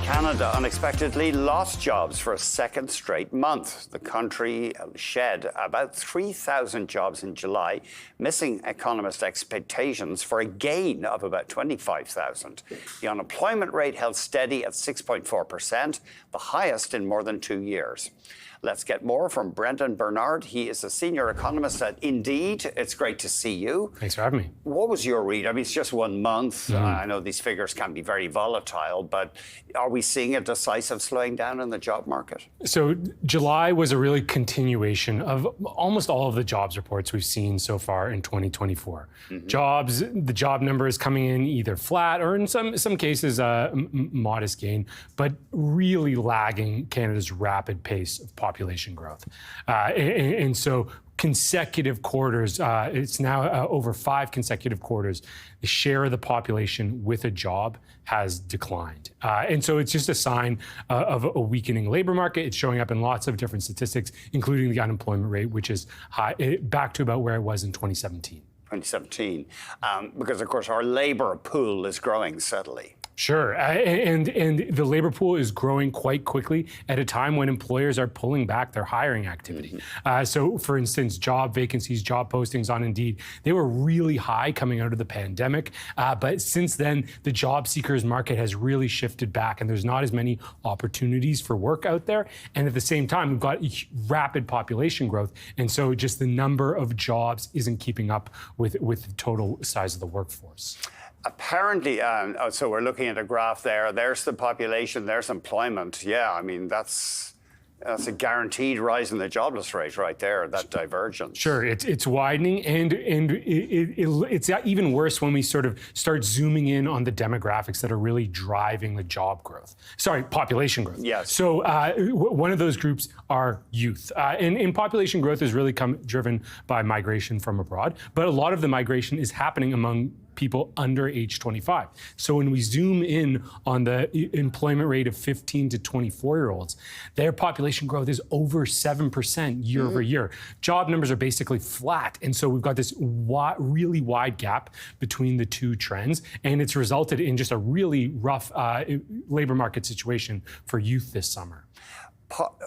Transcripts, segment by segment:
Canada unexpectedly lost jobs for a second straight month. The country shed about 3,000 jobs in July, missing economist expectations for a gain of about 25,000. The unemployment rate held steady at 6.4%, the highest in more than 2 years. Let's get more from Brendon Bernard. He is a senior economist at Indeed. It's great to see you. Thanks for having me. What was your read? I mean, it's just 1 month. I know these figures can be very volatile, but are we seeing a decisive slowing down in the job market? So July was a really continuation of almost all of the jobs reports we've seen so far in 2024. The job number is coming in either flat or in some cases modest gain, but really lagging Canada's rapid pace of population growth. And so consecutive quarters, it's now over 5 consecutive quarters, the share of the population with a job has declined. And so it's just a sign of a weakening labor market. It's showing up in lots of different statistics, including the unemployment rate, which is high, back to about where it was in 2017. Because, of course, our labor pool is growing steadily. Sure, and the labor pool is growing quite quickly at a time when employers are pulling back their hiring activity. So, for instance, job vacancies, job postings on Indeed, they were really high coming out of the pandemic. But since then, the job seekers market has really shifted back, and there's not as many opportunities for work out there. And at the same time, we've got rapid population growth, and so just the number of jobs isn't keeping up with the total size of the workforce. Apparently, so we're looking at a graph there. There's the population, there's employment. Yeah, I mean, that's a guaranteed rise in the jobless rate right there, that divergence. Sure, it's widening, and it's even worse when we sort of start zooming in on the demographics that are really driving the population growth. Yes. So one of those groups are youth. And population growth is really driven by migration from abroad, but a lot of the migration is happening among people under age 25. So when we zoom in on the employment rate of 15 to 24-year-olds, their population growth is over 7% year over year. Job numbers are basically flat. And so we've got this really wide gap between the two trends. And it's resulted in just a really rough labor market situation for youth this summer.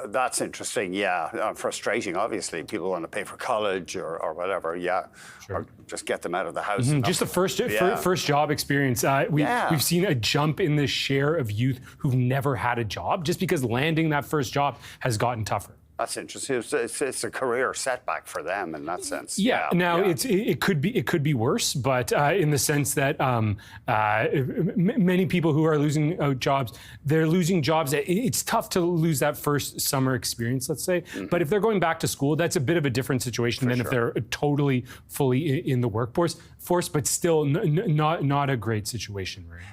That's interesting, yeah. Frustrating, obviously. People want to pay for college or whatever, yeah. Sure. Or just get them out of the house. Just the first job experience. We've seen a jump in the share of youth who've never had a job just because landing that first job has gotten tougher. That's interesting. It's a career setback for them in that sense. Yeah. Now it could be worse, but in the sense that many people who are losing jobs, they're losing jobs. It's tough to lose that first summer experience, let's say. But if they're going back to school, that's a bit of a different situation than if they're totally fully in the workforce. But still not a great situation right now.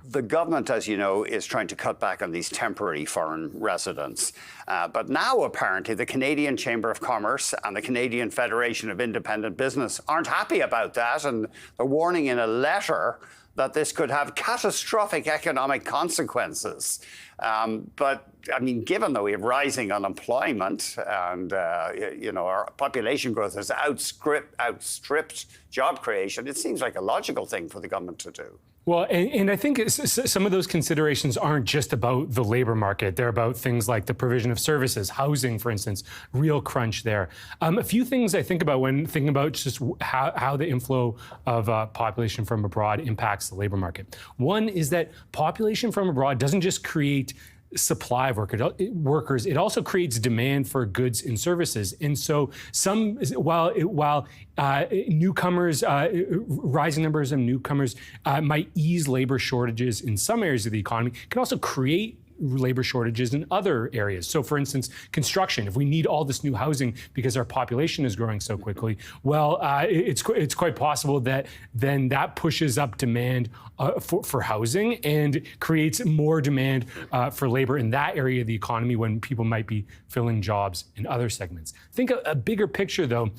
The government, as you know, is trying to cut back on these temporary foreign residents. But now, apparently, the Canadian Chamber of Commerce and the Canadian Federation of Independent Business aren't happy about that. And they're warning in a letter that this could have catastrophic economic consequences. But, I mean, given that we have rising unemployment and, our population growth has outstripped job creation, it seems like a logical thing for the government to do. Well, and I think some of those considerations aren't just about the labor market. They're about things like the provision of services, housing, for instance, real crunch there. A few things I think about when thinking about just how the inflow of population from abroad impacts the labor market. One is that population from abroad doesn't just create supply of workers, it also creates demand for goods and services. And so while newcomers, rising numbers of newcomers might ease labor shortages in some areas of the economy, it can also create labor shortages in other areas. So, for instance, construction. If we need all this new housing because our population is growing so quickly, well, it's quite possible that then that pushes up demand for housing and creates more demand for labor in that area of the economy when people might be filling jobs in other segments. Think a bigger picture, though.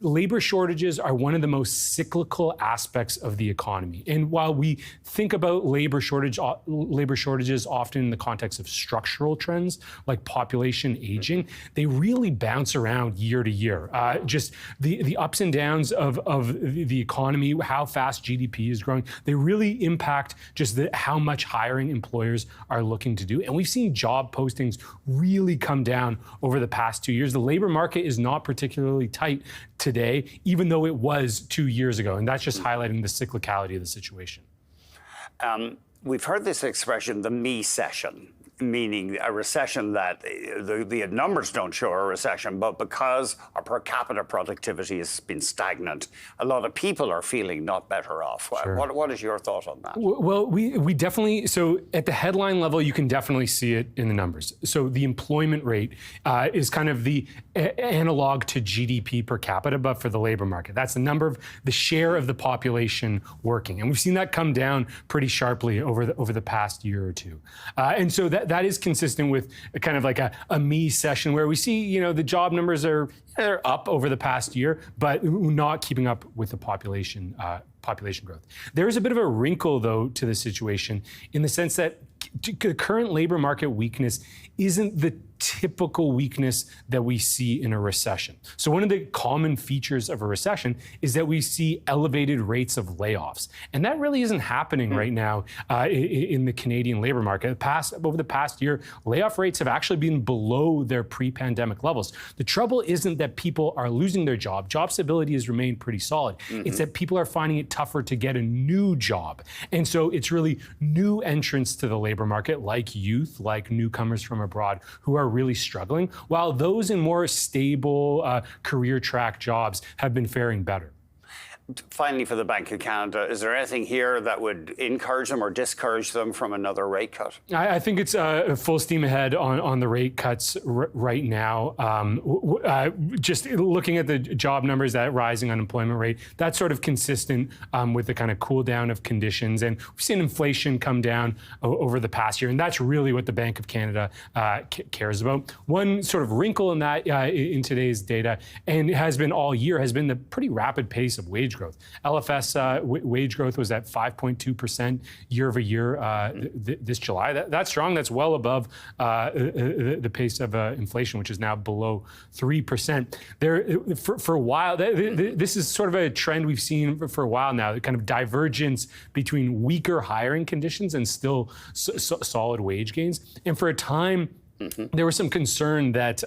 labor shortages are one of the most cyclical aspects of the economy. And while we think about labor shortages often in the context of structural trends like population aging, they really bounce around year to year. Just the ups and downs of the economy, how fast GDP is growing, they really impact just how much hiring employers are looking to do. And we've seen job postings really come down over the past 2 years. The labor market is not particularly tight today, even though it was 2 years ago. And that's just highlighting the cyclicality of the situation. We've heard this expression, the Me-cession, meaning a recession that the numbers don't show a recession, but because our per capita productivity has been stagnant, a lot of people are feeling not better off. Sure. What is your thought on that? Well, we definitely, so at the headline level, you can definitely see it in the numbers. So the employment rate is kind of the analog to GDP per capita, but for the labor market. That's the share of the population working. And we've seen that come down pretty sharply over the past year or two. And so that is consistent with kind of like a me-cession where we see, the job numbers are up over the past year, but not keeping up with the population growth. There is a bit of a wrinkle, though, to the situation in the sense that the current labor market weakness isn't the typical weakness that we see in a recession. So one of the common features of a recession is that we see elevated rates of layoffs. And that really isn't happening right now in the Canadian labor market. Over the past year, layoff rates have actually been below their pre-pandemic levels. The trouble isn't that people are losing their job. Job stability has remained pretty solid. It's that people are finding it tougher to get a new job. And so it's really new entrants to the labor market, like youth, like newcomers from abroad, who are really struggling, while those in more stable career track jobs have been faring better. Finally, for the Bank of Canada, is there anything here that would encourage them or discourage them from another rate cut? I think it's full steam ahead on the rate cuts right now. Just looking at the job numbers, that rising unemployment rate, that's sort of consistent with the kind of cool down of conditions. And we've seen inflation come down over the past year. And that's really what the Bank of Canada cares about. One sort of wrinkle in that in today's data, and it has been all year, has been the pretty rapid pace of wage growth. LFS wage growth was at 5.2% year over year this July. That's strong. That's well above the pace of inflation, which is now below 3%. For a while, this is sort of a trend we've seen for a while now, the kind of divergence between weaker hiring conditions and still solid wage gains. And for a time, there was some concern that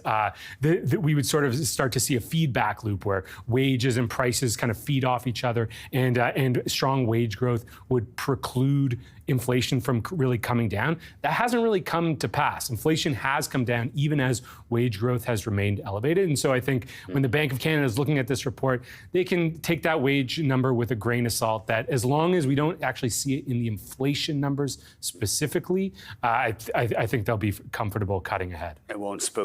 we would sort of start to see a feedback loop where wages and prices kind of feed off each other, and strong wage growth would preclude inflation from really coming down. That hasn't really come to pass. Inflation has come down even as wage growth has remained elevated. And so I think when the Bank of Canada is looking at this report, they can take that wage number with a grain of salt, that as long as we don't actually see it in the inflation numbers specifically, I think they'll be comfortable cutting ahead. It won't spook